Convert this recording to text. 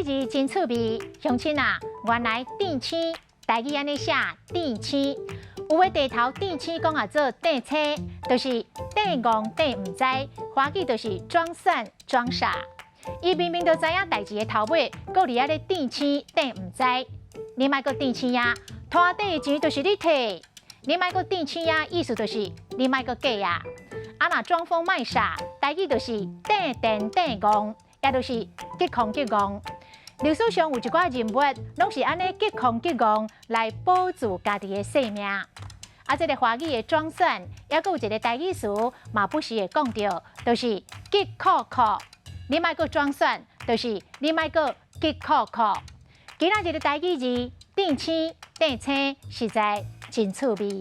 字真趣味，乡亲啊，原来电青台语安尼写电青，有诶地头电青讲啊做电车，就是电戆电唔知，华语就是装蒜装傻。伊明明就知影代志诶头尾，搁伫遐咧电青电唔知，你莫搁电青呀，拖底诶钱就是你摕，你莫搁电青呀，意思就是你莫搁假呀。啊若装疯卖傻，台语就是电电电戆，也就是激空激戆。历史上有一寡人物，拢是安尼激空激戆来保住家己的性命。啊，这个华语的装蒜，也搁有一个台语词，嘛不时会讲到，就是激酷酷。你莫搁装蒜，就是你莫搁激酷酷。今仔日的台语字，电青电青，实在真趣味。